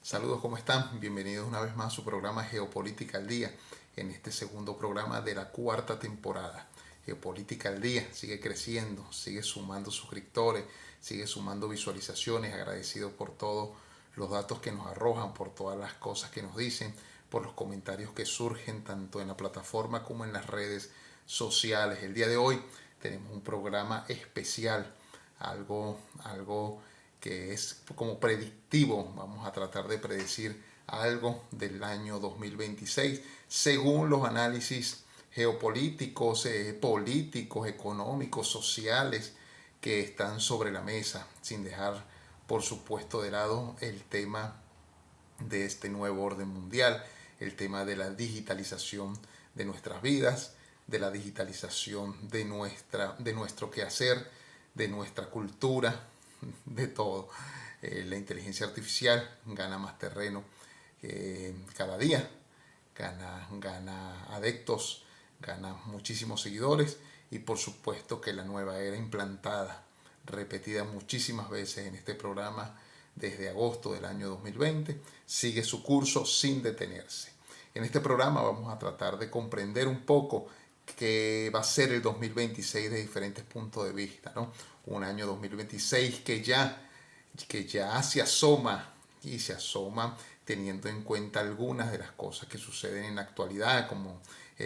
Saludos, ¿cómo están? Bienvenidos una vez más a su programa Geopolítica al Día, en este segundo programa de la cuarta temporada. Geopolítica al Día sigue creciendo, sigue sumando suscriptores, sigue sumando visualizaciones, agradecido por todos los datos que nos arrojan, por todas las cosas que nos dicen, por los comentarios que surgen tanto en la plataforma como en las redes sociales. El día de hoy tenemos un programa especial, algo que es como predictivo. Vamos a tratar de predecir algo del año 2026 según los análisis geopolíticos, políticos, económicos, sociales que están sobre la mesa, sin dejar por supuesto de lado el tema de este nuevo orden mundial, el tema de la digitalización de nuestras vidas, de la digitalización de nuestro quehacer, de nuestra cultura, de todo. La inteligencia artificial gana más terreno cada día, gana adeptos, gana muchísimos seguidores y por supuesto que la nueva era implantada, repetida muchísimas veces en este programa desde agosto del año 2020, sigue su curso sin detenerse. En este programa vamos a tratar de comprender un poco qué va a ser el 2026 de diferentes puntos de vista, ¿no? Un año 2026 que ya se asoma y se asoma teniendo en cuenta algunas de las cosas que suceden en la actualidad, como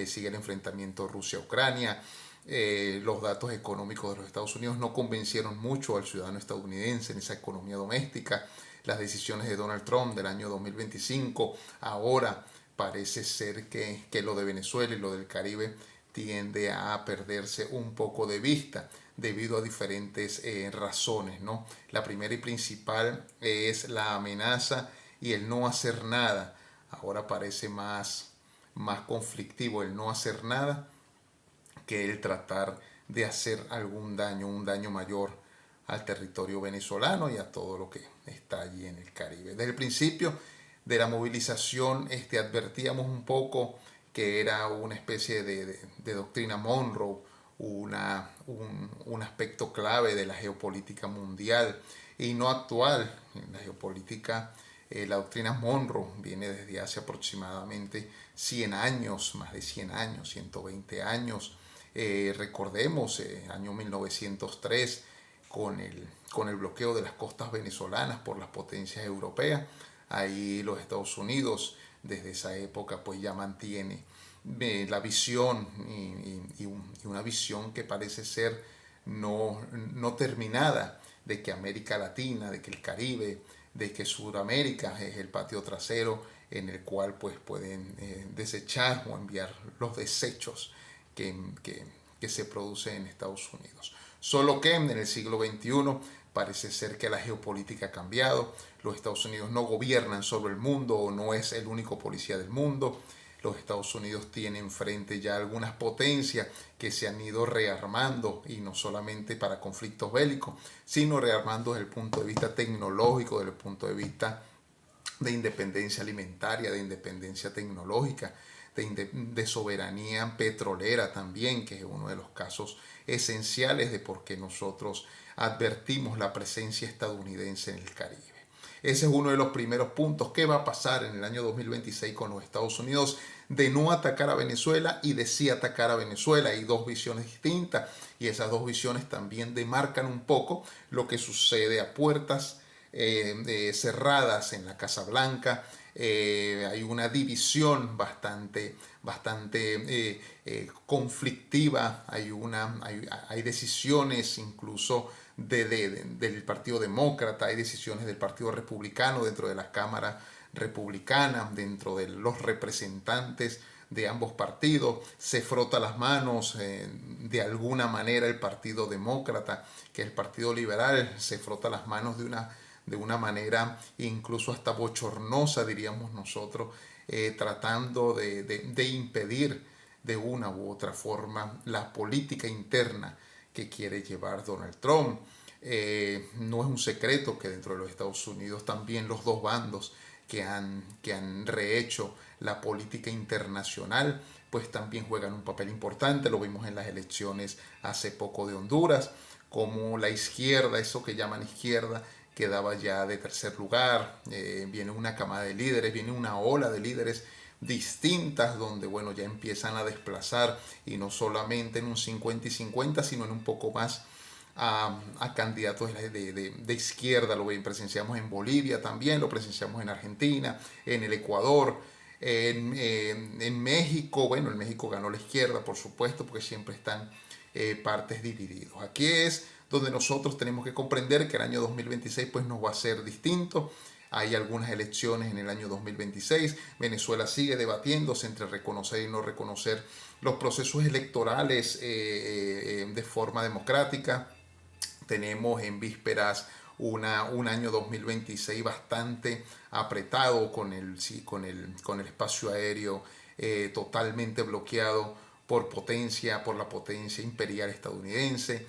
sigue el enfrentamiento Rusia-Ucrania. Los datos económicos de los Estados Unidos no convencieron mucho al ciudadano estadounidense en esa economía doméstica. Las decisiones de Donald Trump del año 2025, ahora parece ser que lo de Venezuela y lo del Caribe tiende a perderse un poco de vista debido a diferentes razones, ¿no? La primera y principal es la amenaza y el no hacer nada. Ahora parece más conflictivo el no hacer nada que el tratar de hacer algún daño, un daño mayor al territorio venezolano y a todo lo que está allí en el Caribe. Desde el principio de la movilización advertíamos un poco que era una especie de doctrina Monroe, un aspecto clave de la geopolítica mundial y no actual. En la geopolítica, la doctrina Monroe viene desde hace aproximadamente 100 años, más de 100 años, 120 años. Recordemos, año 1903, con el bloqueo de las costas venezolanas por las potencias europeas. Ahí los Estados Unidos desde esa época pues ya mantiene la visión y una visión que parece ser no terminada de que América Latina, de que el Caribe, de que Sudamérica es el patio trasero en el cual pues pueden desechar o enviar los desechos que, que, que se produce en Estados Unidos. Solo que en el siglo XXI parece ser que la geopolítica ha cambiado. Los Estados Unidos no gobiernan sobre el mundo o no es el único policía del mundo. Los Estados Unidos tienen frente ya algunas potencias que se han ido rearmando y no solamente para conflictos bélicos, sino rearmando desde el punto de vista tecnológico, desde el punto de vista de independencia alimentaria, de independencia tecnológica, de soberanía petrolera también, que es uno de los casos esenciales de por qué nosotros advertimos la presencia estadounidense en el Caribe. Ese es uno de los primeros puntos. ¿Qué va a pasar en el año 2026 con los Estados Unidos de no atacar a Venezuela y de sí atacar a Venezuela? Hay dos visiones distintas y esas dos visiones también demarcan un poco lo que sucede a puertas cerradas en la Casa Blanca. Hay una división bastante conflictiva, hay decisiones incluso del Partido Demócrata, hay decisiones del Partido Republicano dentro de las cámaras republicanas, dentro de los representantes de ambos partidos. Se frota las manos de alguna manera el Partido Demócrata, que el Partido Liberal se frota las manos de una manera incluso hasta bochornosa, diríamos nosotros, tratando de impedir de una u otra forma la política interna que quiere llevar Donald Trump. No es un secreto que dentro de los Estados Unidos también los dos bandos que han rehecho la política internacional, pues también juegan un papel importante. Lo vimos en las elecciones hace poco de Honduras, como la izquierda, eso que llaman izquierda, quedaba ya de tercer lugar. Viene una camada de líderes, viene una ola de líderes distintas donde bueno ya empiezan a desplazar y no solamente en un 50 y 50 sino en un poco más a candidatos de izquierda. Lo presenciamos en Bolivia también, lo presenciamos en Argentina, en el Ecuador, en México. Bueno, en México ganó la izquierda, por supuesto, porque siempre están partes divididos. Aquí es donde nosotros tenemos que comprender que el año 2026 pues nos va a ser distinto. Hay algunas elecciones en el año 2026. Venezuela sigue debatiéndose entre reconocer y no reconocer los procesos electorales de forma democrática. Tenemos en vísperas un año 2026 bastante apretado con el espacio aéreo totalmente bloqueado por la potencia imperial estadounidense.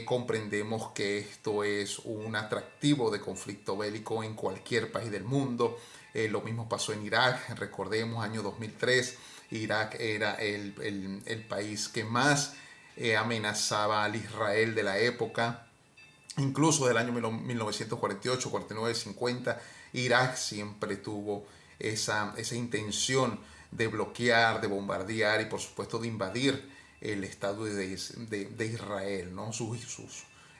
Comprendemos que esto es un atractivo de conflicto bélico en cualquier país del mundo. Lo mismo pasó en Irak, recordemos, año 2003, Irak era el país que más amenazaba al Israel de la época. Incluso del año 1948, 49, 50, Irak siempre tuvo esa intención de bloquear, de bombardear y por supuesto de invadir el Estado de Israel, ¿no?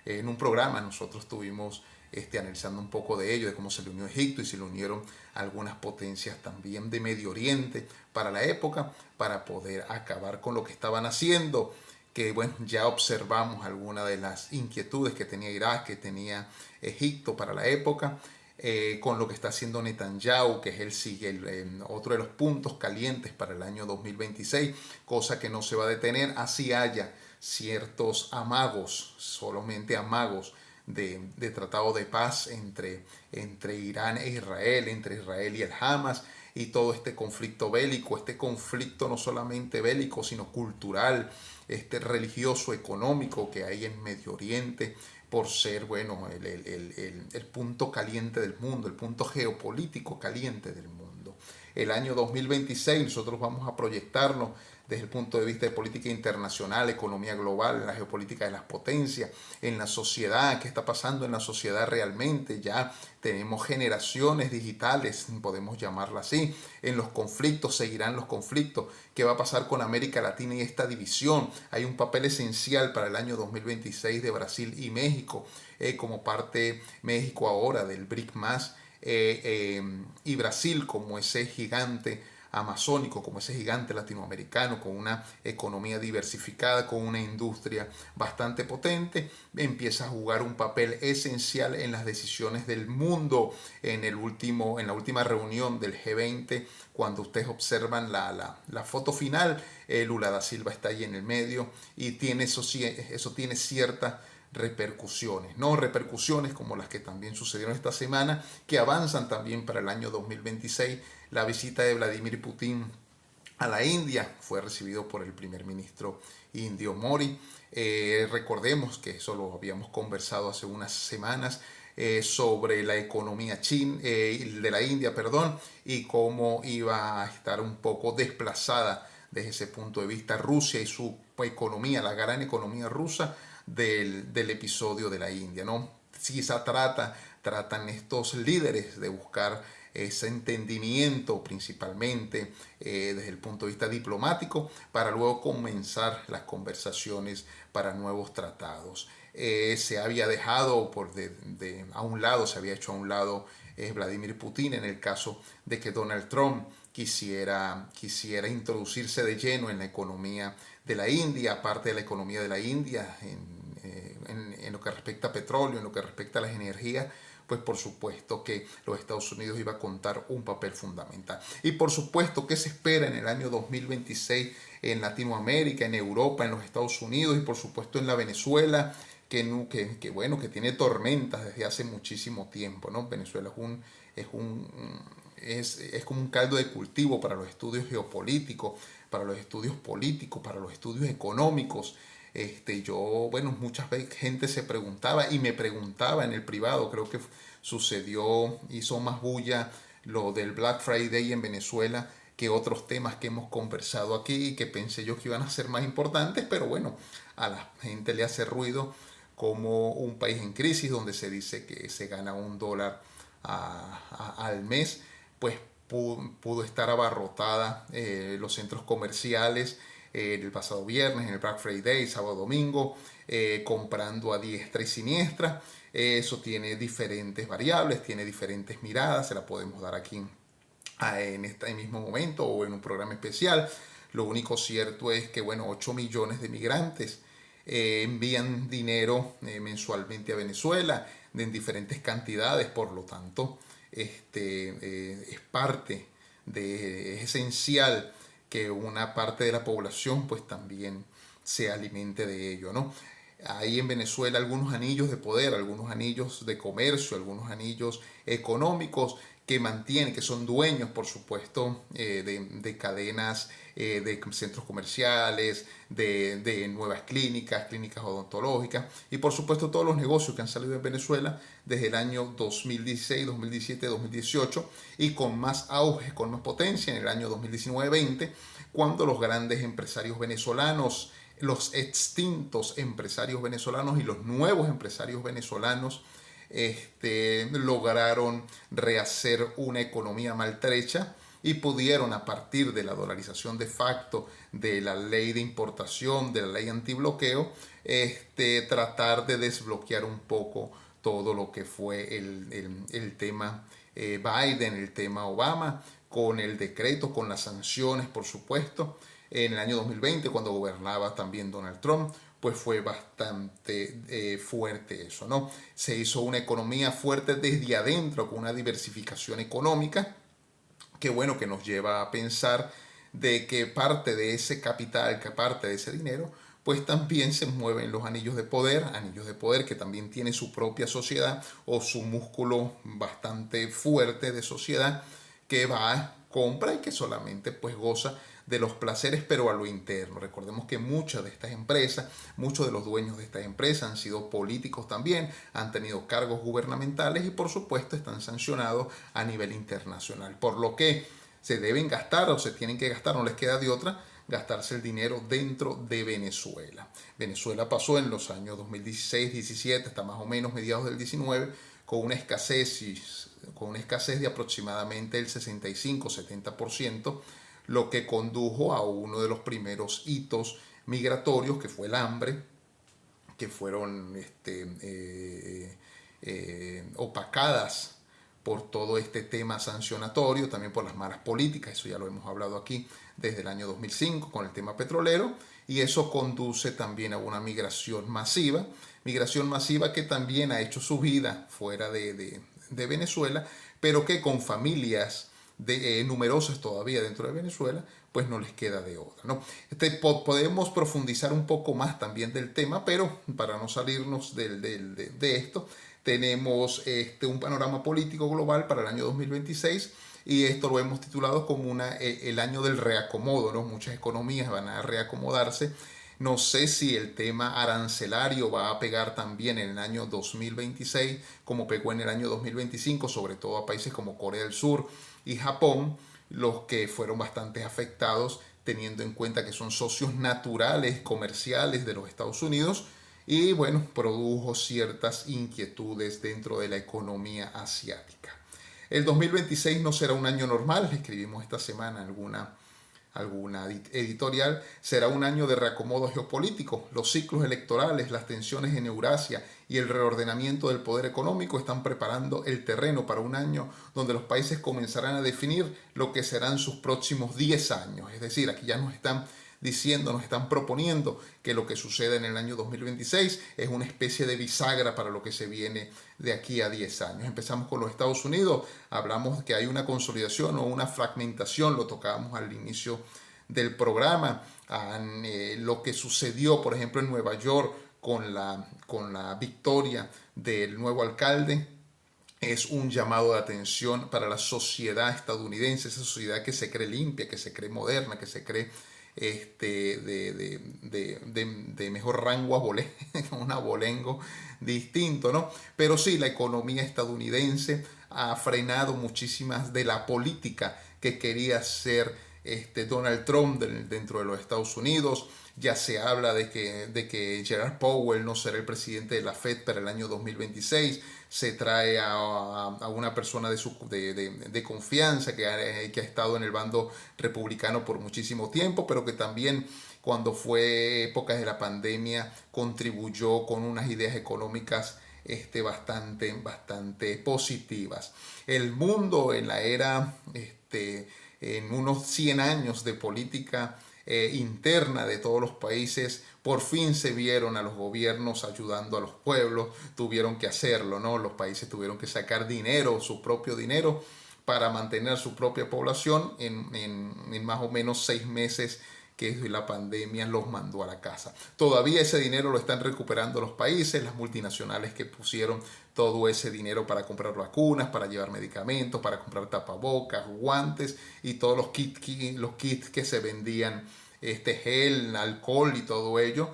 En un programa nosotros estuvimos analizando un poco de ello, de cómo se le unió Egipto y se le unieron algunas potencias también de Medio Oriente para la época, para poder acabar con lo que estaban haciendo. Que bueno, ya observamos algunas de las inquietudes que tenía Irak, que tenía Egipto para la época, con lo que está haciendo Netanyahu, que es otro de los puntos calientes para el año 2026, cosa que no se va a detener, así haya ciertos amagos, solamente amagos de tratado de paz entre Irán e Israel, entre Israel y el Hamas, y todo este conflicto bélico, este conflicto no solamente bélico, sino cultural, religioso, económico que hay en Medio Oriente, por ser, bueno, el punto caliente del mundo, el punto geopolítico caliente del mundo. El año 2026 nosotros vamos a proyectarnos desde el punto de vista de política internacional, economía global, la geopolítica de las potencias, en la sociedad, qué está pasando en la sociedad realmente. Ya tenemos generaciones digitales, podemos llamarla así, en los conflictos, seguirán los conflictos. ¿Qué va a pasar con América Latina y esta división? Hay un papel esencial para el año 2026 de Brasil y México, como parte México ahora del BRIC+, y Brasil como ese gigante amazónico, como ese gigante latinoamericano, con una economía diversificada, con una industria bastante potente, empieza a jugar un papel esencial en las decisiones del mundo. En la última reunión del G20, cuando ustedes observan la foto final, Lula da Silva está ahí en el medio y eso tiene cierta repercusiones, no repercusiones como las que también sucedieron esta semana, que avanzan también para el año 2026. La visita de Vladimir Putin a la India fue recibido por el primer ministro indio Modi. Recordemos que eso lo habíamos conversado hace unas semanas, sobre la economía de la India, perdón, y cómo iba a estar un poco desplazada desde ese punto de vista Rusia y su economía, la gran economía rusa del episodio de la India, ¿no? Quizá tratan estos líderes de buscar ese entendimiento principalmente desde el punto de vista diplomático para luego comenzar las conversaciones para nuevos tratados. Se había dejado a un lado, se había hecho a un lado Vladimir Putin en el caso de que Donald Trump quisiera introducirse de lleno en la economía de la India, aparte de la economía de la India, en lo que respecta a petróleo, en lo que respecta a las energías, pues por supuesto que los Estados Unidos iba a contar un papel fundamental. Y por supuesto, ¿qué se espera en el año 2026 en Latinoamérica, en Europa, en los Estados Unidos y por supuesto en la Venezuela? Que tiene tormentas desde hace muchísimo tiempo, ¿no? Venezuela es como un caldo de cultivo para los estudios geopolíticos, para los estudios políticos, para los estudios económicos. Muchas veces gente se preguntaba y me preguntaba en el privado, creo que hizo más bulla lo del Black Friday en Venezuela que otros temas que hemos conversado aquí y que pensé yo que iban a ser más importantes, pero bueno, a la gente le hace ruido como un país en crisis donde se dice que se gana $1 al mes, pues pudo estar abarrotada los centros comerciales el pasado viernes, en el Black Friday, sábado, domingo, comprando a diestra y siniestra. Eso tiene diferentes variables, tiene diferentes miradas, se la podemos dar aquí en este mismo momento o en un programa especial. Lo único cierto es que, bueno, 8 millones de migrantes envían dinero mensualmente a Venezuela en diferentes cantidades, por lo tanto, es parte es esencial que una parte de la población pues también se alimente de ello, ¿no? Hay en Venezuela algunos anillos de poder, algunos anillos de comercio, algunos anillos económicos que mantienen, que son dueños, por supuesto, de cadenas, de centros comerciales, de nuevas clínicas, clínicas odontológicas y, por supuesto, todos los negocios que han salido en Venezuela desde el año 2016, 2017, 2018 y con más auge, con más potencia en el año 2019-20, cuando los grandes empresarios venezolanos, los extintos empresarios venezolanos y los nuevos empresarios venezolanos lograron rehacer una economía maltrecha y pudieron, a partir de la dolarización de facto, de la ley de importación, de la ley antibloqueo, tratar de desbloquear un poco todo lo que fue el tema Biden, el tema Obama, con el decreto, con las sanciones, por supuesto. En el año 2020, cuando gobernaba también Donald Trump, pues fue bastante fuerte eso, ¿no? Se hizo una economía fuerte desde adentro, con una diversificación económica, que bueno, que nos lleva a pensar de que parte de ese capital, que parte de ese dinero, pues también se mueven los anillos de poder que también tiene su propia sociedad o su músculo bastante fuerte de sociedad que va, compra y que solamente pues goza de los placeres, pero a lo interno. Recordemos que muchas de estas empresas, muchos de los dueños de estas empresas han sido políticos también, han tenido cargos gubernamentales y por supuesto están sancionados a nivel internacional. Por lo que se deben gastar o se tienen que gastar, no les queda de otra, gastarse el dinero dentro de Venezuela. Venezuela pasó en los años 2016-17 hasta más o menos mediados del 19 con una escasez de aproximadamente el 65-70%, lo que condujo a uno de los primeros hitos migratorios, que fue el hambre, que fueron opacadas por todo este tema sancionatorio, también por las malas políticas, eso ya lo hemos hablado aquí desde el año 2005 con el tema petrolero, y eso conduce también a una migración masiva que también ha hecho su vida fuera de Venezuela, pero que con familias numerosas todavía dentro de Venezuela, pues no les queda de otra, ¿no? Podemos profundizar un poco más también del tema, pero para no salirnos de esto, tenemos un panorama político global para el año 2026 y esto lo hemos titulado como el año del reacomodo, ¿no? Muchas economías van a reacomodarse. No sé si el tema arancelario va a pegar también en el año 2026 como pegó en el año 2025, sobre todo a países como Corea del Sur y Japón, los que fueron bastante afectados teniendo en cuenta que son socios naturales comerciales de los Estados Unidos y bueno, produjo ciertas inquietudes dentro de la economía asiática. El 2026 no será un año normal, escribimos esta semana alguna editorial, será un año de reacomodo geopolítico. Los ciclos electorales, las tensiones en Eurasia y el reordenamiento del poder económico están preparando el terreno para un año donde los países comenzarán a definir lo que serán sus próximos 10 años. Es decir, aquí ya nos están diciendo, nos están proponiendo que lo que suceda en el año 2026 es una especie de bisagra para lo que se viene de aquí a 10 años. Empezamos con los Estados Unidos, hablamos que hay una consolidación o una fragmentación, lo tocábamos al inicio del programa, lo que sucedió, por ejemplo, en Nueva York con la victoria del nuevo alcalde, es un llamado de atención para la sociedad estadounidense, esa sociedad que se cree limpia, que se cree moderna, que se cree de mejor rango un abolengo distinto, ¿no? Pero sí, la economía estadounidense ha frenado muchísimas de la política que quería hacer Donald Trump dentro de los Estados Unidos. Ya se habla de que Jerome Powell no será el presidente de la Fed para el año 2026. Se trae a una persona de confianza que ha estado en el bando republicano por muchísimo tiempo, pero que también cuando fue épocas de la pandemia contribuyó con unas ideas económicas bastante positivas. El mundo en la era, en unos 100 años de política interna de todos los países, por fin se vieron a los gobiernos ayudando a los pueblos, tuvieron que hacerlo, ¿no? Los países tuvieron que sacar dinero, su propio dinero, para mantener su propia población en más o menos 6 meses que la pandemia los mandó a la casa. Todavía ese dinero lo están recuperando los países, las multinacionales que pusieron todo ese dinero para comprar vacunas, para llevar medicamentos, para comprar tapabocas, guantes y todos los kits que se vendían, gel, alcohol y todo ello.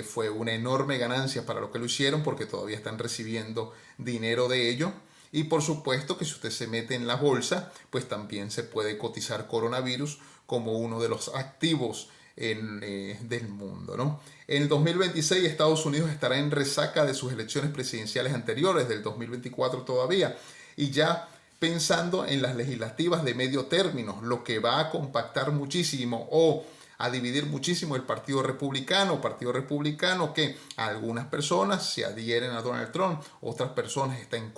Fue una enorme ganancia para los que lo hicieron porque todavía están recibiendo dinero de ello. Y por supuesto que si usted se mete en la bolsa, pues también se puede cotizar coronavirus como uno de los activos del mundo, ¿no? En el 2026 Estados Unidos estará en resaca de sus elecciones presidenciales anteriores, del 2024 todavía, y ya pensando en las legislativas de medio término, lo que va a compactar muchísimo o a dividir muchísimo el Partido Republicano que algunas personas se adhieren a Donald Trump, otras personas están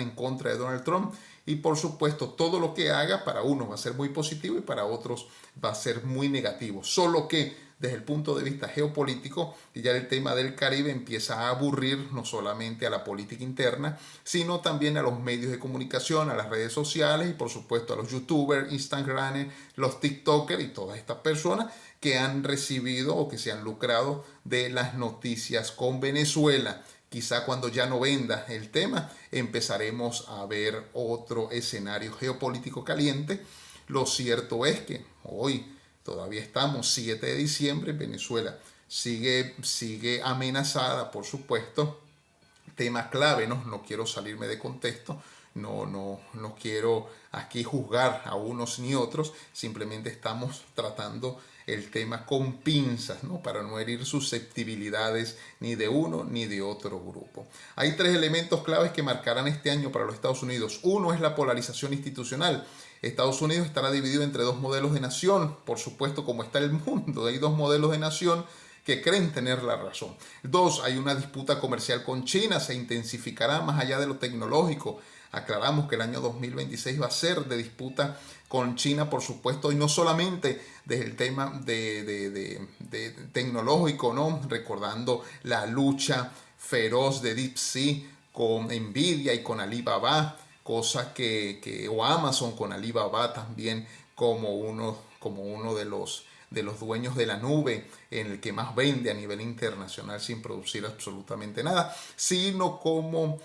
en contra de Donald Trump, y por supuesto todo lo que haga para unos va a ser muy positivo y para otros va a ser muy negativo, solo que desde el punto de vista geopolítico ya el tema del Caribe empieza a aburrir no solamente a la política interna, sino también a los medios de comunicación, a las redes sociales y por supuesto a los youtubers, instagramers, los tiktokers y todas estas personas que han recibido o que se han lucrado de las noticias con Venezuela. Quizá cuando ya no venda el tema empezaremos a ver otro escenario geopolítico caliente. Lo cierto es que hoy todavía estamos 7 de diciembre en Venezuela. Sigue amenazada, por supuesto. Tema clave, no quiero salirme de contexto. No quiero aquí juzgar a unos ni otros. Simplemente estamos tratando el tema con pinzas, ¿no? Para no herir susceptibilidades ni de uno ni de otro grupo. Hay 3 elementos claves que marcarán este año para los Estados Unidos. Uno es la polarización institucional. Estados Unidos estará dividido entre 2 modelos de nación, por supuesto, como está el mundo. Hay 2 modelos de nación que creen tener la razón. 2, hay una disputa comercial con China, se intensificará más allá de lo tecnológico. Aclaramos que el año 2026 va a ser de disputa con China, por supuesto, y no solamente desde el tema de tecnológico, ¿no? Recordando la lucha feroz de DeepSeek con Nvidia y con Alibaba, cosa o Amazon con Alibaba también como uno de los dueños de la nube, en el que más vende a nivel internacional sin producir absolutamente nada, sino como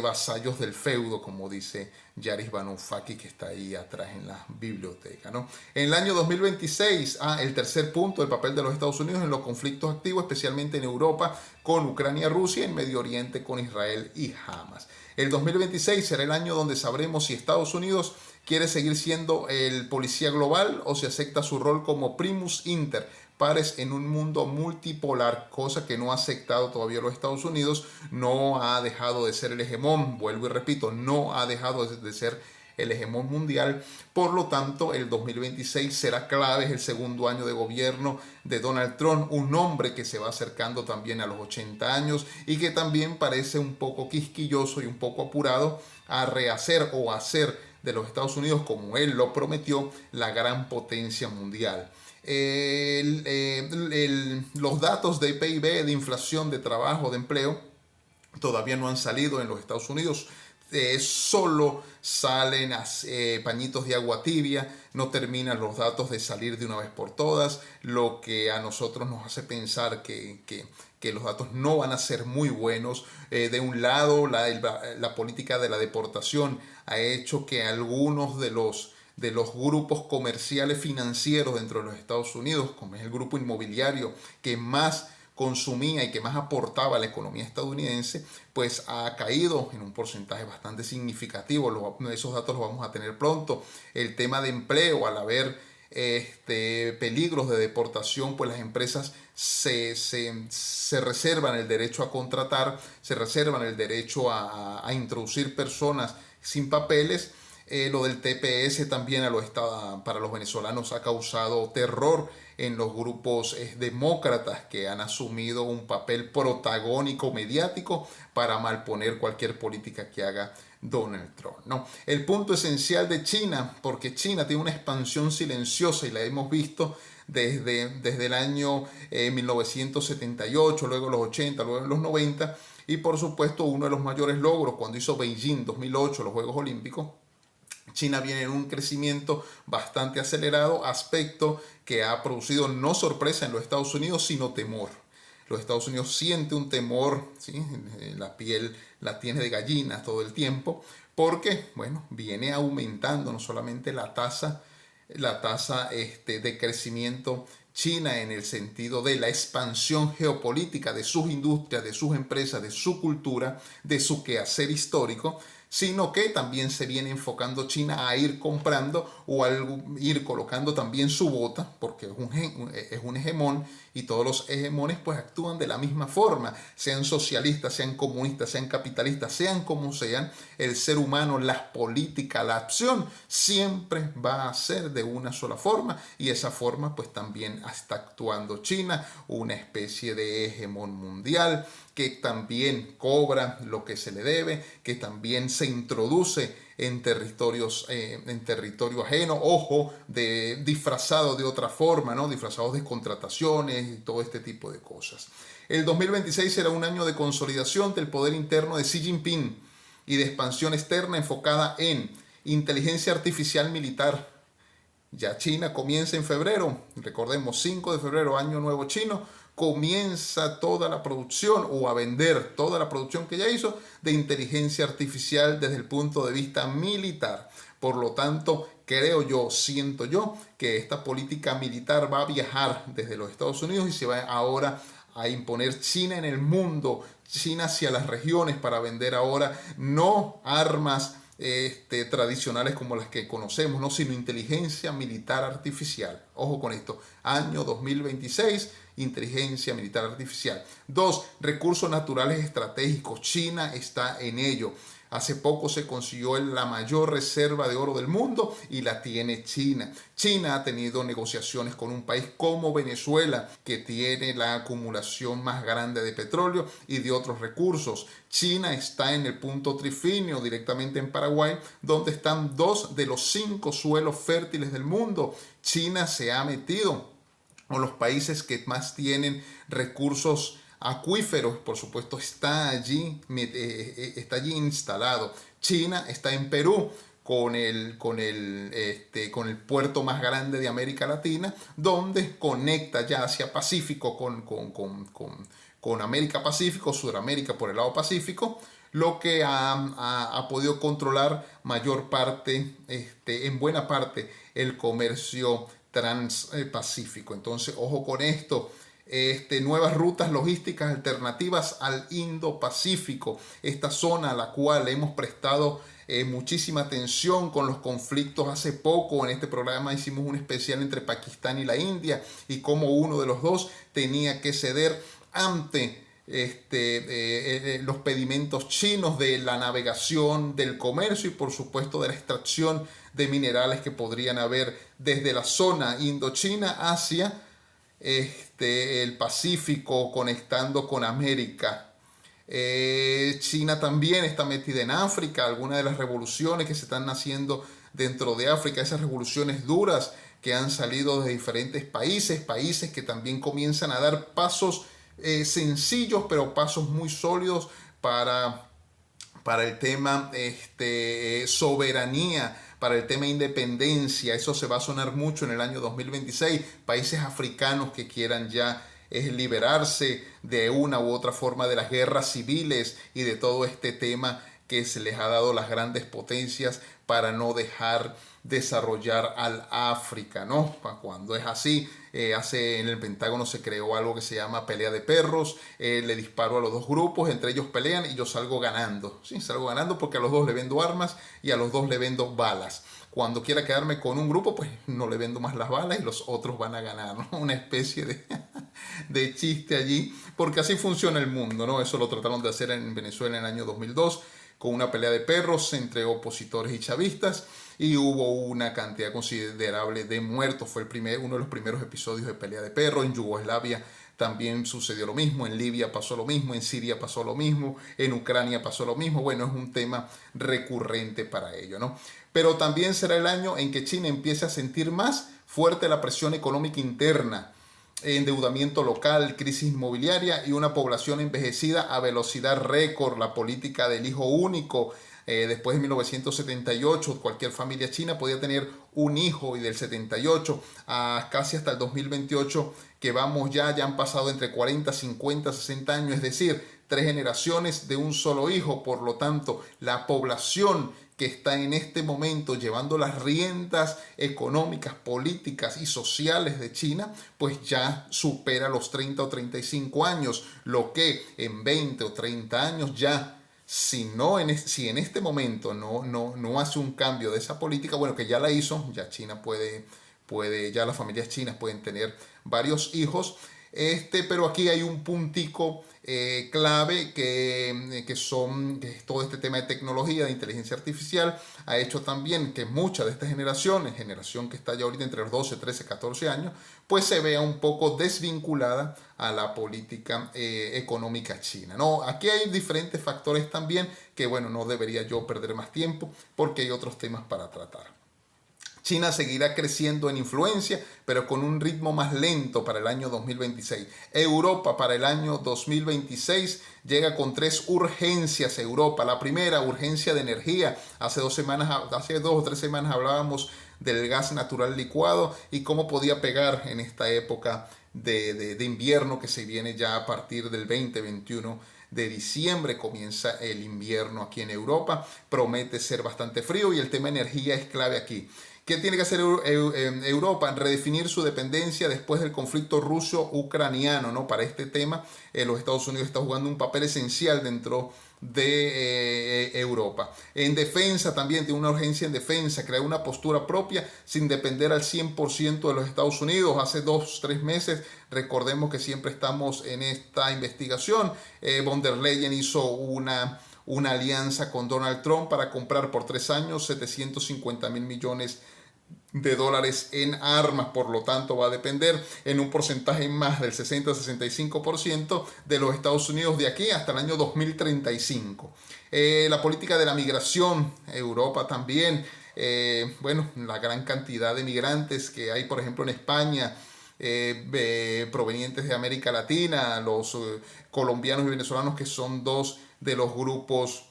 vasallos del feudo, como dice Yaris Varoufakis, que está ahí atrás en la biblioteca, ¿no? En el año 2026, el tercer punto, el papel de los Estados Unidos en los conflictos activos, especialmente en Europa, con Ucrania, Rusia, en Medio Oriente, con Israel y Hamas. El 2026 será el año donde sabremos si Estados Unidos quiere seguir siendo el policía global o si acepta su rol como primus inter pares en un mundo multipolar, cosa que no ha aceptado todavía los Estados Unidos. No ha dejado de ser el hegemón, vuelvo y repito, no ha dejado de ser el hegemón mundial. Por lo tanto, el 2026 será clave, es el segundo año de gobierno de Donald Trump, un hombre que se va acercando también a los 80 años y que también parece un poco quisquilloso y un poco apurado a rehacer o hacer de los Estados Unidos, como él lo prometió, la gran potencia mundial. Los datos de PIB, de inflación, de trabajo, de empleo, todavía no han salido en los Estados Unidos. Solo salen pañitos de agua tibia, no terminan los datos de salir de una vez por todas, lo que a nosotros nos hace pensar que los datos no van a ser muy buenos. De un lado, la política de la deportación ha hecho que algunos de los grupos comerciales financieros dentro de los Estados Unidos, como es el grupo inmobiliario que más consumía y que más aportaba a la economía estadounidense, pues ha caído en un porcentaje bastante significativo. Esos datos los vamos a tener pronto. El tema de empleo, al haber peligros de deportación, pues las empresas se reservan el derecho a contratar, se reservan el derecho a introducir personas sin papeles. Lo del TPS también para los venezolanos ha causado terror en los grupos demócratas, que han asumido un papel protagónico mediático para malponer cualquier política que haga Donald Trump, ¿no? El punto esencial de China, porque China tiene una expansión silenciosa y la hemos visto desde el año 1978, luego los 80, luego los 90, y por supuesto uno de los mayores logros cuando hizo Beijing 2008 los Juegos Olímpicos. China viene en un crecimiento bastante acelerado, aspecto que ha producido no sorpresa en los Estados Unidos, sino temor. Los Estados Unidos siente un temor, ¿sí? La piel la tiene de gallina todo el tiempo, porque, bueno, viene aumentando no solamente la tasa de crecimiento China en el sentido de la expansión geopolítica de sus industrias, de sus empresas, de su cultura, de su quehacer histórico, sino que también se viene enfocando China a ir comprando o a ir colocando también su bota, porque es un hegemón, y todos los hegemones pues actúan de la misma forma, sean socialistas, sean comunistas, sean capitalistas, sean como sean. El ser humano, la política, la acción siempre va a ser de una sola forma, y esa forma pues también está actuando China, una especie de hegemón mundial que también cobra lo que se le debe, que también se introduce en territorio ajeno, ojo, disfrazado de otra forma, ¿no? Disfrazados de contrataciones y todo este tipo de cosas. El 2026 será un año de consolidación del poder interno de Xi Jinping y de expansión externa enfocada en inteligencia artificial militar. Ya China comienza en febrero, recordemos 5 de febrero, año nuevo chino, comienza toda la producción o a vender toda la producción que ya hizo de inteligencia artificial desde el punto de vista militar. Por lo tanto, siento yo, que esta política militar va a viajar desde los Estados Unidos y se va ahora a imponer China en el mundo, China hacia las regiones, para vender ahora no armas tradicionales como las que conocemos, ¿no? Sino inteligencia militar artificial. Ojo con esto, año 2026, inteligencia militar artificial. 2, recursos naturales estratégicos. China está en ello. Hace poco se consiguió la mayor reserva de oro del mundo y la tiene China. China ha tenido negociaciones con un país como Venezuela, que tiene la acumulación más grande de petróleo y de otros recursos. China está en el punto trifinio, directamente en Paraguay, donde están 2 de los 5 suelos fértiles del mundo. China se ha metido con los países que más tienen recursos acuíferos, por supuesto, está allí instalado. China está en Perú con el puerto más grande de América Latina, donde conecta ya hacia Pacífico con América Pacífico, Sudamérica por el lado Pacífico, lo que ha podido controlar en buena parte el comercio transpacífico. Entonces, ojo con esto. Nuevas rutas logísticas alternativas al Indo-Pacífico, esta zona a la cual hemos prestado muchísima atención con los conflictos. Hace poco en este programa hicimos un especial entre Pakistán y la India, y cómo uno de los dos tenía que ceder ante los pedimentos chinos de la navegación, del comercio y por supuesto de la extracción de minerales que podrían haber desde la zona indochina hacia el Pacífico, conectando con América. China también está metida en África. Algunas de las revoluciones que se están haciendo dentro de África, esas revoluciones duras que han salido de diferentes países que también comienzan a dar pasos sencillos, pero pasos muy sólidos para el tema soberanía, para el tema independencia. Eso se va a sonar mucho en el año 2026. Países africanos que quieran ya liberarse de una u otra forma de las guerras civiles y de todo este tema que se les ha dado las grandes potencias para no dejar desarrollar al África, ¿no? Cuando es así, en el Pentágono se creó algo que se llama pelea de perros, le disparo a los dos grupos, entre ellos pelean y yo salgo ganando, ¿sí? Salgo ganando porque a los dos le vendo armas y a los dos le vendo balas. Cuando quiera quedarme con un grupo, pues no le vendo más las balas y los otros van a ganar, ¿no? Una especie de chiste allí, porque así funciona el mundo, ¿no? Eso lo trataron de hacer en Venezuela en el año 2002, con una pelea de perros entre opositores y chavistas, y hubo una cantidad considerable de muertos. Fue uno de los primeros episodios de pelea de perros. En Yugoslavia también sucedió lo mismo, en Libia pasó lo mismo, en Siria pasó lo mismo, en Ucrania pasó lo mismo. Bueno, es un tema recurrente para ello, ¿no? Pero también será el año en que China empiece a sentir más fuerte la presión económica interna, endeudamiento local, crisis inmobiliaria y una población envejecida a velocidad récord. La política del hijo único, después de 1978 cualquier familia china podía tener un hijo, y del 78 a casi hasta el 2028 que vamos ya han pasado entre 40, 50, 60 años, es decir, 3 generaciones de un solo hijo. Por lo tanto, la población que está en este momento llevando las riendas económicas, políticas y sociales de China, pues ya supera los 30 o 35 años, lo que en 20 o 30 años ya, si en este momento no hace un cambio de esa política, bueno, que ya la hizo, ya China ya las familias chinas pueden tener varios hijos. Pero aquí hay un puntico clave que es todo este tema de tecnología, de inteligencia artificial, ha hecho también que muchas de estas generación que está ya ahorita entre los 12, 13, 14 años, pues se vea un poco desvinculada a la política económica china, ¿no? Aquí hay diferentes factores también que, bueno, no debería yo perder más tiempo porque hay otros temas para tratar. China seguirá creciendo en influencia, pero con un ritmo más lento para el año 2026. Europa para el año 2026 llega con 3 urgencias. Europa, la primera, urgencia de energía. Hace 2 o 3 semanas hablábamos del gas natural licuado y cómo podía pegar en esta época de invierno que se viene ya a partir del 2021 de diciembre. Comienza el invierno aquí en Europa, promete ser bastante frío y el tema energía es clave aquí. ¿Qué tiene que hacer Europa? Redefinir su dependencia después del conflicto ruso-ucraniano, ¿no? Para este tema, los Estados Unidos está jugando un papel esencial dentro de Europa. En defensa también tiene una urgencia en defensa, crear una postura propia sin depender al 100% de los Estados Unidos. Hace 2, 3 meses, recordemos que siempre estamos en esta investigación, von der Leyen hizo una alianza con Donald Trump para comprar por 3 años 750 mil millones de dólares en armas. Por lo tanto, va a depender en un porcentaje más del 60-65% de los Estados Unidos de aquí hasta el año 2035. La política de la migración, Europa también, bueno, la gran cantidad de migrantes que hay, por ejemplo, en España, provenientes de América Latina, los colombianos y venezolanos, que son dos de los grupos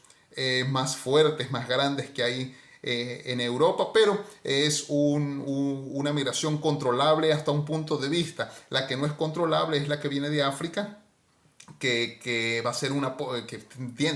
más fuertes, más grandes que hay en Europa, pero es una migración controlable hasta un punto de vista. La que no es controlable es la que viene de África, que va a ser que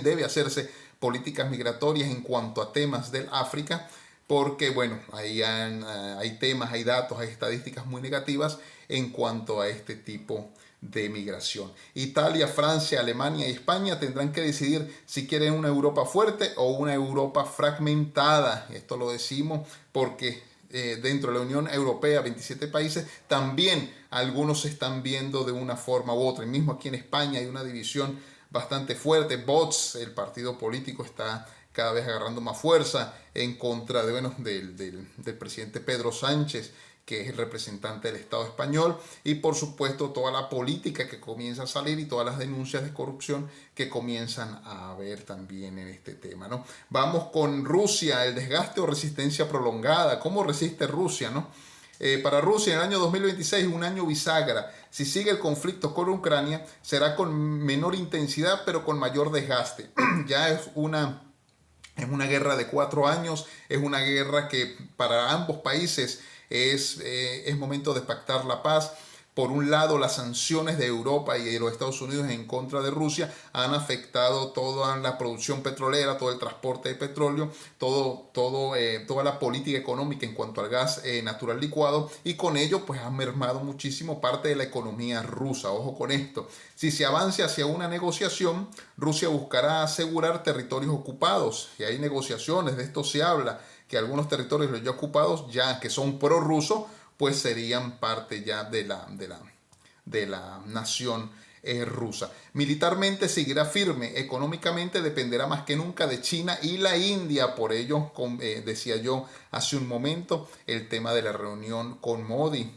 debe hacerse políticas migratorias en cuanto a temas del África, porque bueno, hay temas, hay datos, hay estadísticas muy negativas en cuanto a este tipo de migración. Italia, Francia, Alemania y España tendrán que decidir si quieren una Europa fuerte o una Europa fragmentada. Esto lo decimos porque dentro de la Unión Europea, 27 países, también algunos se están viendo de una forma u otra. Y mismo aquí en España hay una división bastante fuerte. Vox, el partido político, está cada vez agarrando más fuerza en contra del presidente Pedro Sánchez, que es el representante del Estado español, y por supuesto toda la política que comienza a salir y todas las denuncias de corrupción que comienzan a haber también en este tema, ¿no? Vamos con Rusia, el desgaste o resistencia prolongada. ¿Cómo resiste Rusia, no? Para Rusia, en el año 2026, un año bisagra. Si sigue el conflicto con Ucrania, será con menor intensidad, pero con mayor desgaste. Ya es una guerra de 4 años, es una guerra que para ambos países es momento de pactar la paz, Por un lado, las sanciones de Europa y de los Estados Unidos en contra de Rusia han afectado toda la producción petrolera, todo el transporte de petróleo, toda la política económica en cuanto al gas natural licuado, y con ello pues ha mermado muchísimo parte de la economía rusa. Ojo con esto. Si se avanza hacia una negociación, Rusia buscará asegurar territorios ocupados. Si hay negociaciones, de esto se habla, que algunos territorios ya ocupados, ya que son prorrusos, pues serían parte ya de la nación rusa. Militarmente seguirá firme, económicamente dependerá más que nunca de China y la India. Por ello, decía yo hace un momento, el tema de la reunión con Modi,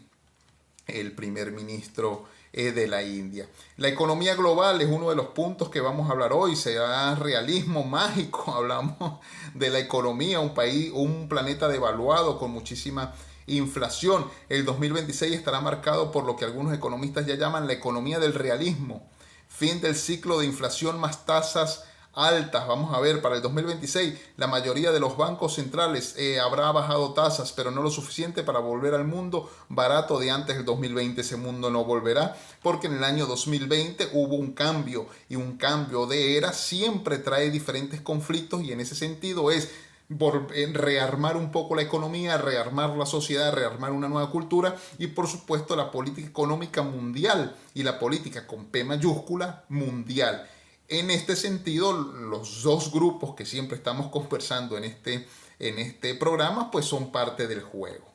el primer ministro de la India. La economía global es uno de los puntos que vamos a hablar hoy. Será realismo mágico. Hablamos de la economía, un planeta devaluado con muchísima inflación. El 2026 estará marcado por lo que algunos economistas ya llaman la economía del realismo. Fin del ciclo de inflación más tasas altas. Vamos a ver, para el 2026 la mayoría de los bancos centrales habrá bajado tasas, pero no lo suficiente para volver al mundo barato de antes del 2020. Ese mundo no volverá, porque en el año 2020 hubo un cambio, y un cambio de era siempre trae diferentes conflictos, y en ese sentido es por rearmar un poco la economía, rearmar la sociedad, rearmar una nueva cultura, y por supuesto la política económica mundial, y la política con P mayúscula mundial. En este sentido, los dos grupos que siempre estamos conversando en este programa, pues son parte del juego.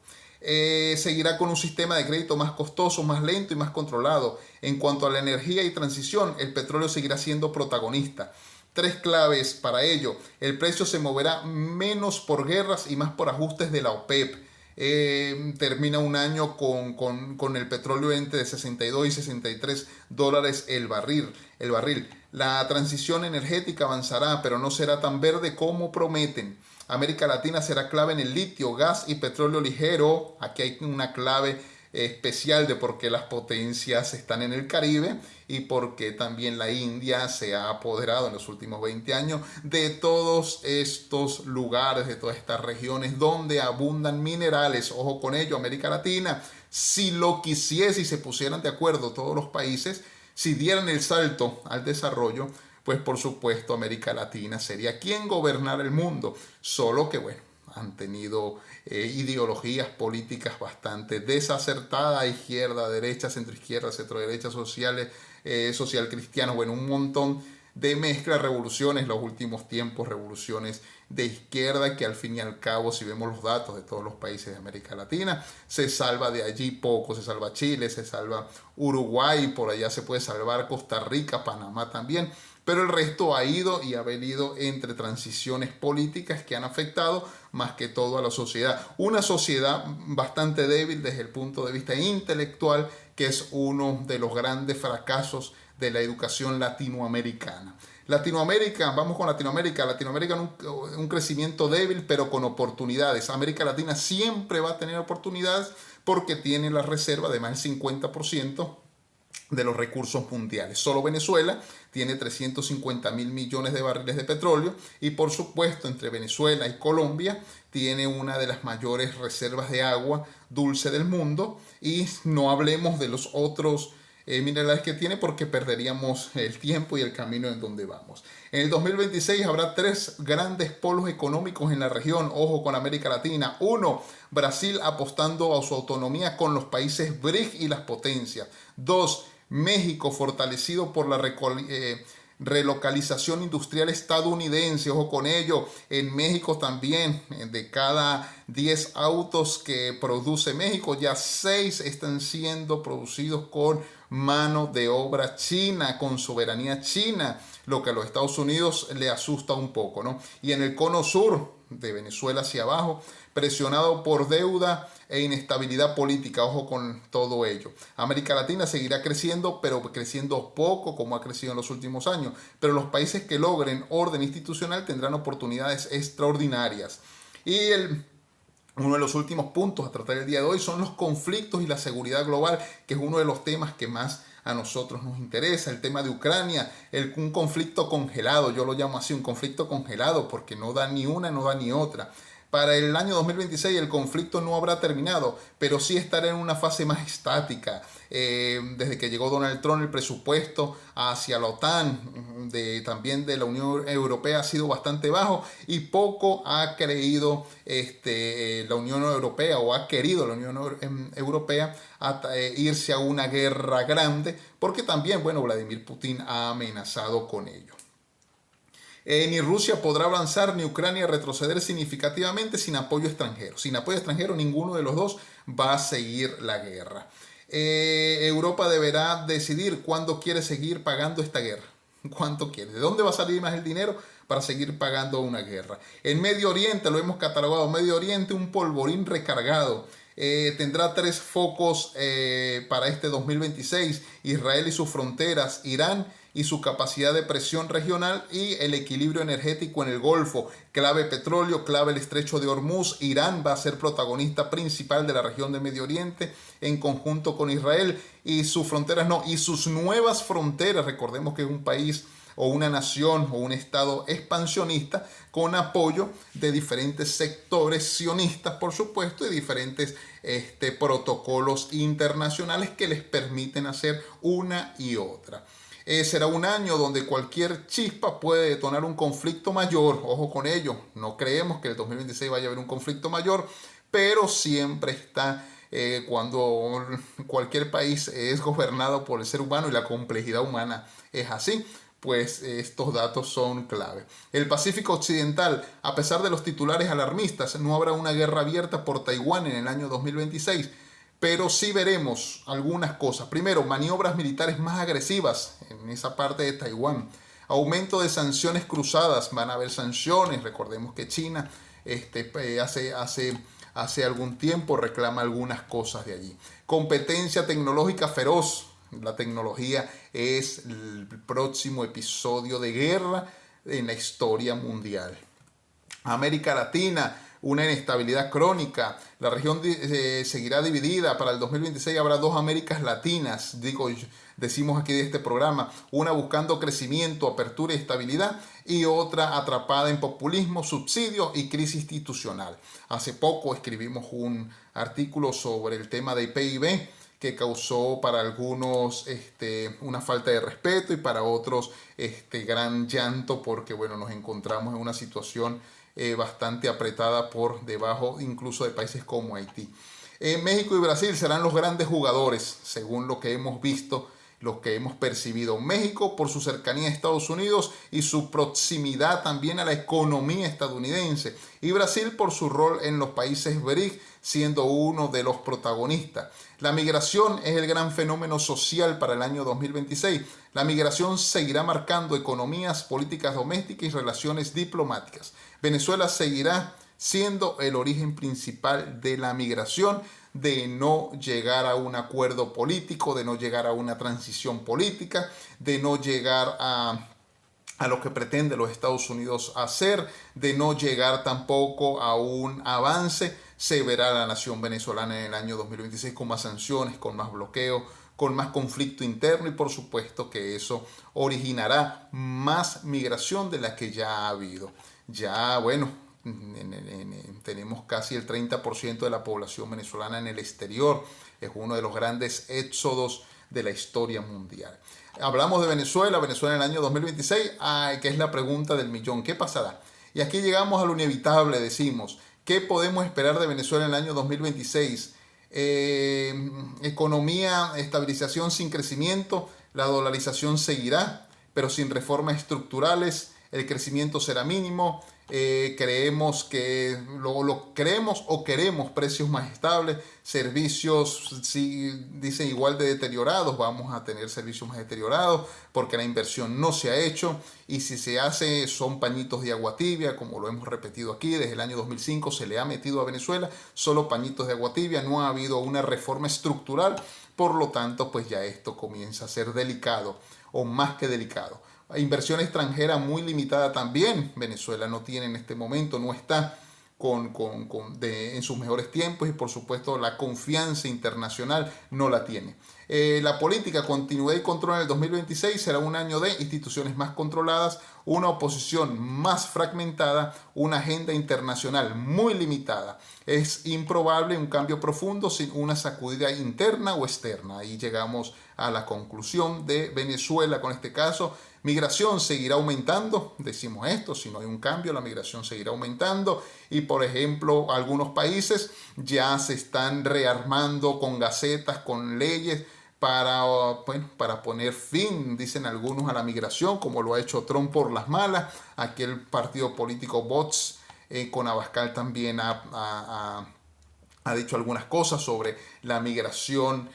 Seguirá con un sistema de crédito más costoso, más lento y más controlado. En cuanto a la energía y transición, el petróleo seguirá siendo protagonista. Tres claves para ello: el precio se moverá menos por guerras y más por ajustes de la OPEP. Termina un año con el petróleo entre 62 y 63 dólares el barril. La transición energética avanzará, pero no será tan verde como prometen. América Latina será clave en el litio, gas y petróleo ligero. Aquí hay una clave especial de por qué las potencias están en el Caribe, y por qué también la India se ha apoderado en los últimos 20 años de todos estos lugares, de todas estas regiones donde abundan minerales. Ojo con ello, América Latina, si lo quisiese y se pusieran de acuerdo todos los países, si dieran el salto al desarrollo, pues por supuesto América Latina sería quien gobernara el mundo. Solo que bueno, han tenido ideologías políticas bastante desacertadas: izquierda, derecha, centroizquierda, centroderecha, social cristiano, bueno, un montón de mezcla, revoluciones, los últimos tiempos, revoluciones de izquierda, que al fin y al cabo, si vemos los datos de todos los países de América Latina, se salva de allí poco. Se salva Chile, se salva Uruguay, por allá se puede salvar Costa Rica, Panamá también, pero el resto ha ido y ha venido entre transiciones políticas que han afectado más que todo a la sociedad. Una sociedad bastante débil desde el punto de vista intelectual, que es uno de los grandes fracasos de la educación latinoamericana. Vamos con Latinoamérica. Un crecimiento débil, pero con oportunidades. América Latina siempre va a tener oportunidades porque tiene la reserva de más del 50% de los recursos mundiales. Solo Venezuela tiene 350.000 millones de barriles de petróleo, y por supuesto entre Venezuela y Colombia tiene una de las mayores reservas de agua dulce del mundo, y no hablemos de los otros minerales que tiene, porque perderíamos el tiempo y el camino en donde vamos. En el 2026 habrá tres grandes polos económicos en la región. Ojo con América Latina. 1. Brasil apostando a su autonomía con los países BRIC y las potencias. 2. México fortalecido por la relocalización industrial estadounidense. Ojo con ello. En México también, de cada 10 autos que produce México, ya 6 están siendo producidos con mano de obra china, con soberanía china, lo que a los Estados Unidos le asusta un poco, ¿no? Y en el cono sur, de Venezuela hacia abajo, presionado por deuda e inestabilidad política. Ojo con todo ello. América Latina seguirá creciendo, pero creciendo poco como ha crecido en los últimos años. Pero los países que logren orden institucional tendrán oportunidades extraordinarias. Y uno de los últimos puntos a tratar el día de hoy son los conflictos y la seguridad global, que es uno de los temas que más a nosotros nos interesa. El tema de Ucrania, un conflicto congelado, yo lo llamo así, un conflicto congelado, porque no da ni una, no da ni otra. Para el año 2026 el conflicto no habrá terminado, pero sí estará en una fase más estática. Desde que llegó Donald Trump, el presupuesto hacia la OTAN, también de la Unión Europea, ha sido bastante bajo y poco ha creído la Unión Europea, o ha querido la Unión Europea irse a una guerra grande, porque también, bueno, Vladimir Putin ha amenazado con ello. Ni Rusia podrá avanzar ni Ucrania retroceder significativamente sin apoyo extranjero. Sin apoyo extranjero ninguno de los dos va a seguir la guerra. Europa deberá decidir cuándo quiere seguir pagando esta guerra. ¿Cuánto quiere? ¿De dónde va a salir más el dinero para seguir pagando una guerra? En Medio Oriente, lo hemos catalogado, Medio Oriente, un polvorín recargado. Tendrá 3 focos para este 2026: Israel y sus fronteras, Irán y su capacidad de presión regional, y el equilibrio energético en el Golfo. Clave petróleo, clave el estrecho de Hormuz. Irán va a ser protagonista principal de la región de Medio Oriente en conjunto con Israel, y sus fronteras y sus nuevas fronteras. Recordemos que es un país o una nación o un estado expansionista con apoyo de diferentes sectores sionistas, por supuesto, y diferentes protocolos internacionales que les permiten hacer una y otra. Será un año donde cualquier chispa puede detonar un conflicto mayor. Ojo con ello, no creemos que el 2026 vaya a haber un conflicto mayor, pero siempre está cuando cualquier país es gobernado por el ser humano y la complejidad humana es así, pues estos datos son clave. El Pacífico Occidental, a pesar de los titulares alarmistas, no habrá una guerra abierta por Taiwán en el año 2026. Pero sí veremos algunas cosas. Primero, maniobras militares más agresivas en esa parte de Taiwán. Aumento de sanciones cruzadas. Van a haber sanciones. Recordemos que China hace algún tiempo reclama algunas cosas de allí. Competencia tecnológica feroz. La tecnología es el próximo episodio de guerra en la historia mundial. América Latina, una inestabilidad crónica. La región seguirá dividida. Para el 2026 habrá 2 Américas Latinas, decimos aquí de este programa, una buscando crecimiento, apertura y estabilidad, y otra atrapada en populismo, subsidio y crisis institucional. Hace poco escribimos un artículo sobre el tema de PIB, que causó para algunos una falta de respeto, y para otros gran llanto, porque bueno, nos encontramos en una situación bastante apretada por debajo incluso de países como Haití. México y Brasil serán los grandes jugadores, según lo que hemos visto, lo que hemos percibido. México por su cercanía a Estados Unidos y su proximidad también a la economía estadounidense, y Brasil por su rol en los países BRIC, siendo uno de los protagonistas. La migración es el gran fenómeno social para el año 2026. La migración seguirá marcando economías, políticas domésticas y relaciones diplomáticas. Venezuela seguirá siendo el origen principal de la migración, de no llegar a un acuerdo político, de no llegar a una transición política, de no llegar a lo que pretende los Estados Unidos hacer, de no llegar tampoco a un avance. Se verá la nación venezolana en el año 2026 con más sanciones, con más bloqueo, con más conflicto interno, y por supuesto que eso originará más migración de la que ya ha habido. Ya, bueno, tenemos casi el 30% de la población venezolana en el exterior. Es uno de los grandes éxodos de la historia mundial. Hablamos de Venezuela en el año 2026, que es la pregunta del millón: ¿qué pasará? Y aquí llegamos a lo inevitable, decimos, ¿qué podemos esperar de Venezuela en el año 2026? Economía, estabilización sin crecimiento, la dolarización seguirá, pero sin reformas estructurales, el crecimiento será mínimo. Creemos que lo creemos o queremos precios más estables, servicios, si dicen igual de deteriorados, vamos a tener servicios más deteriorados porque la inversión no se ha hecho, y si se hace son pañitos de agua tibia, como lo hemos repetido aquí. Desde el año 2005 se le ha metido a Venezuela solo pañitos de agua tibia, no ha habido una reforma estructural. Por lo tanto, pues ya esto comienza a ser delicado, o más que delicado. Inversión extranjera muy limitada también. Venezuela no tiene en este momento, no está en sus mejores tiempos, y por supuesto la confianza internacional no la tiene. La política, continuidad y control en el 2026 será un año de instituciones más controladas, una oposición más fragmentada, una agenda internacional muy limitada. Es improbable un cambio profundo sin una sacudida interna o externa. Ahí llegamos a la conclusión de Venezuela con este caso. Migración seguirá aumentando, decimos esto, si no hay un cambio, la migración seguirá aumentando, y por ejemplo algunos países ya se están rearmando con gacetas, con leyes para poner fin, dicen algunos, a la migración, como lo ha hecho Trump por las malas. Aquel partido político Vox con Abascal también ha dicho algunas cosas sobre la migración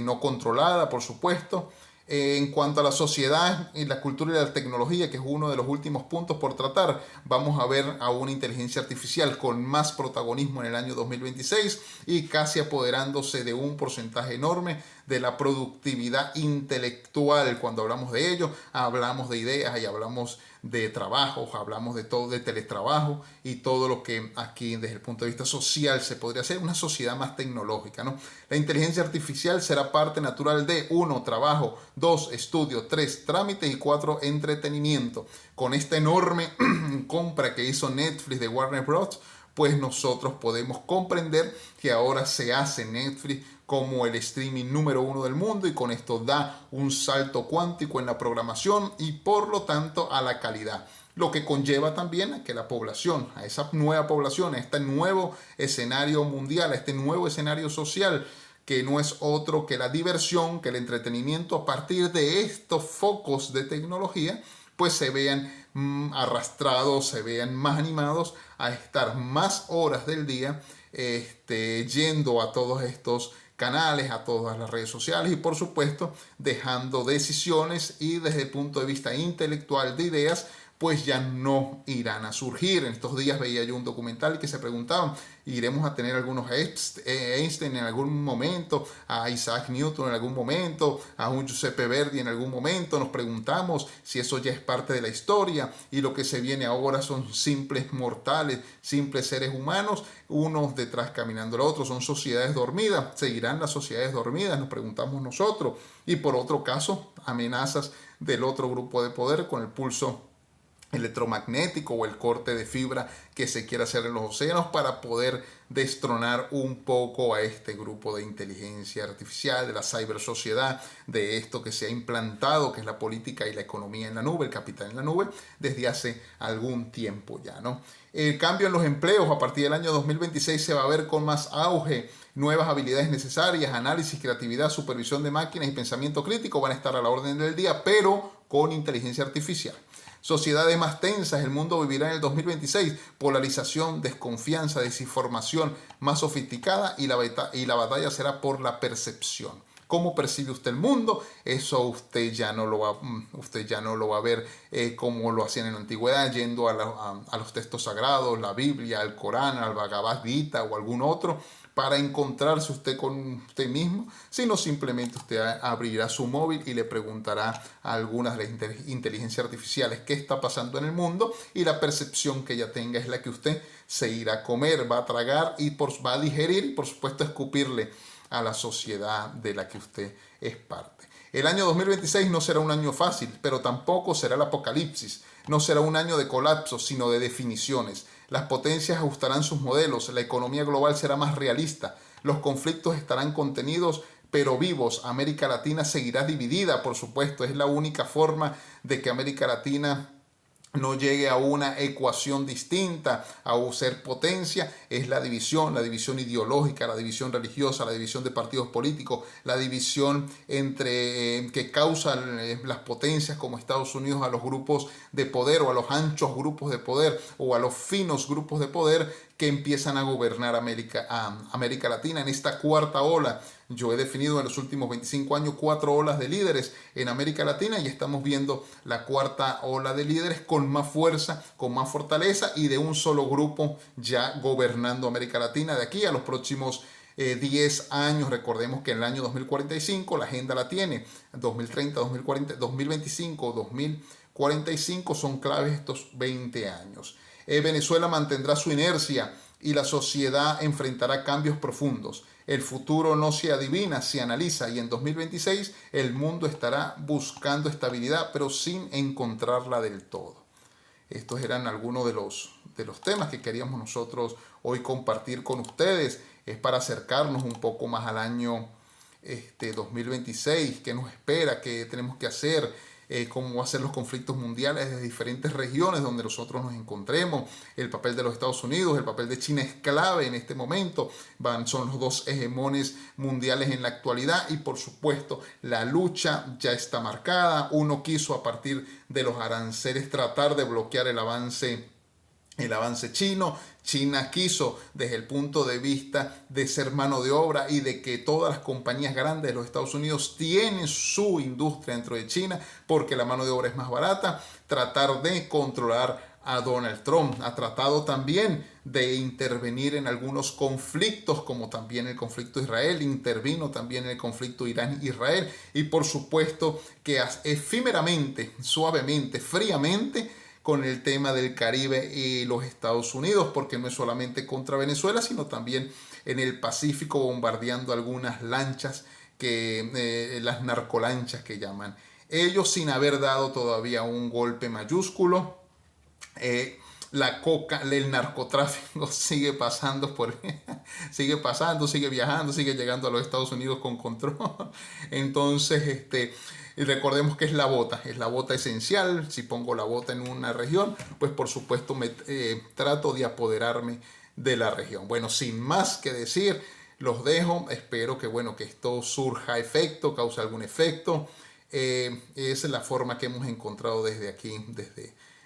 no controlada, por supuesto. En cuanto a la sociedad, y la cultura y la tecnología, que es uno de los últimos puntos por tratar, vamos a ver a una inteligencia artificial con más protagonismo en el año 2026 y casi apoderándose de un porcentaje enorme de la productividad intelectual. Cuando hablamos de ello, hablamos de ideas y hablamos de trabajos, hablamos de todo, de teletrabajo y todo lo que aquí desde el punto de vista social se podría hacer, una sociedad más tecnológica, ¿no? La inteligencia artificial será parte natural de 1. Trabajo, 2. Estudio, 3. Trámites y 4. Entretenimiento. Con esta enorme compra que hizo Netflix de Warner Bros., pues nosotros podemos comprender que ahora se hace Netflix como el streaming número 1 del mundo, y con esto da un salto cuántico en la programación y por lo tanto a la calidad. Lo que conlleva también a que la población, a esa nueva población, a este nuevo escenario mundial, a este nuevo escenario social, que no es otro que la diversión, que el entretenimiento, a partir de estos focos de tecnología, pues se vean arrastrados, se vean más animados a estar más horas del día yendo a todos estos canales, a todas las redes sociales, y por supuesto dejando decisiones y desde el punto de vista intelectual de ideas pues ya no irán a surgir. En estos días veía yo un documental que se preguntaban, ¿iremos a tener algunos Einstein en algún momento, a Isaac Newton en algún momento, a un Giuseppe Verdi en algún momento? Nos preguntamos si eso ya es parte de la historia y lo que se viene ahora son simples mortales, simples seres humanos, unos detrás caminando al otro. Son sociedades dormidas. ¿Seguirán las sociedades dormidas?, nos preguntamos nosotros. Y por otro caso, amenazas del otro grupo de poder con el pulso electromagnético o el corte de fibra que se quiere hacer en los océanos para poder destronar un poco a este grupo de inteligencia artificial, de la cibersociedad, de esto que se ha implantado, que es la política y la economía en la nube, el capital en la nube, desde hace algún tiempo ya, ¿no? El cambio en los empleos a partir del año 2026 se va a ver con más auge. Nuevas habilidades necesarias, análisis, creatividad, supervisión de máquinas y pensamiento crítico van a estar a la orden del día, pero con inteligencia artificial. Sociedades más tensas, el mundo vivirá en el 2026, polarización, desconfianza, desinformación más sofisticada, y la batalla será por la percepción. ¿Cómo percibe usted el mundo? Eso usted ya no lo va a ver como lo hacían en la antigüedad, yendo a los textos sagrados, la Biblia, el Corán, al Bhagavad Gita o algún otro, para encontrarse usted con usted mismo, sino simplemente usted abrirá su móvil y le preguntará a algunas de las inteligencias artificiales qué está pasando en el mundo, y la percepción que ella tenga es la que usted se irá a comer, va a tragar y va a digerir, y por supuesto escupirle a la sociedad de la que usted es parte. El año 2026 no será un año fácil, pero tampoco será el apocalipsis. No será un año de colapso, sino de definiciones. Las potencias ajustarán sus modelos, la economía global será más realista, los conflictos estarán contenidos pero vivos. América Latina seguirá dividida, por supuesto. Es la única forma de que América Latina no llegue a una ecuación distinta, a ser potencia, es la división ideológica, la división religiosa, la división de partidos políticos, la división que causan las potencias como Estados Unidos a los grupos de poder, o a los anchos grupos de poder, o a los finos grupos de poder que empiezan a gobernar América Latina en esta cuarta ola. Yo he definido en los últimos 25 años 4 olas de líderes en América Latina, y estamos viendo la cuarta ola de líderes con más fuerza, con más fortaleza, y de un solo grupo ya gobernando América Latina de aquí a los próximos 10 años. Recordemos que en el año 2045 la agenda la tiene, 2030, 2040, 2025, 2045 son claves estos 20 años. Venezuela mantendrá su inercia y la sociedad enfrentará cambios profundos. El futuro no se adivina, se analiza y en 2026 el mundo estará buscando estabilidad, pero sin encontrarla del todo. Estos eran algunos de los temas que queríamos nosotros hoy compartir con ustedes. Es para acercarnos un poco más al año 2026, qué nos espera, qué tenemos que hacer, cómo van a ser los conflictos mundiales de diferentes regiones donde nosotros nos encontremos, el papel de los Estados Unidos, el papel de China es clave en este momento, son los dos hegemones mundiales en la actualidad y por supuesto la lucha ya está marcada. Uno quiso a partir de los aranceles tratar de bloquear el avance chino. China quiso desde el punto de vista de ser mano de obra y de que todas las compañías grandes de los Estados Unidos tienen su industria dentro de China porque la mano de obra es más barata, tratar de controlar a Donald Trump. Ha tratado también de intervenir en algunos conflictos, como también el conflicto Israel, intervino también en el conflicto Irán-Israel y por supuesto que efímeramente, suavemente, fríamente, con el tema del Caribe y los Estados Unidos, porque no es solamente contra Venezuela, sino también en el Pacífico bombardeando algunas lanchas, las narcolanchas que llaman ellos, sin haber dado todavía un golpe mayúsculo. La coca, el narcotráfico sigue pasando sigue pasando, sigue viajando, sigue llegando a los Estados Unidos con control. Entonces, y recordemos que es la bota esencial. Si pongo la bota en una región, pues por supuesto trato de apoderarme de la región. Bueno, sin más que decir, los dejo. Espero que, bueno, que esto surja efecto, cause algún efecto. Esa es la forma que hemos encontrado desde aquí,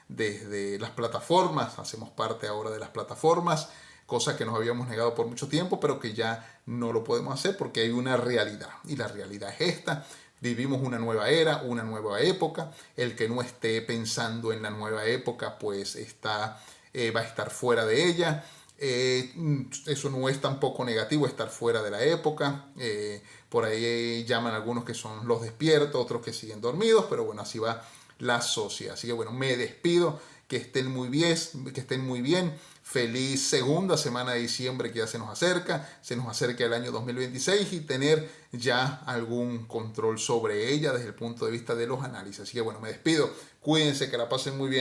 desde las plataformas. Hacemos parte ahora de las plataformas, cosa que nos habíamos negado por mucho tiempo, pero que ya no lo podemos hacer porque hay una realidad. Y la realidad es esta. Vivimos una nueva era, una nueva época. El que no esté pensando en la nueva época, pues va a estar fuera de ella. Eso no es tampoco negativo, estar fuera de la época. Por ahí llaman algunos que son los despiertos, otros que siguen dormidos, pero bueno, así va la sociedad. Así que bueno, me despido, que estén muy bien. Feliz segunda semana de diciembre que ya se nos acerca el año 2026 y tener ya algún control sobre ella desde el punto de vista de los análisis. Así que bueno, me despido, cuídense, que la pasen muy bien.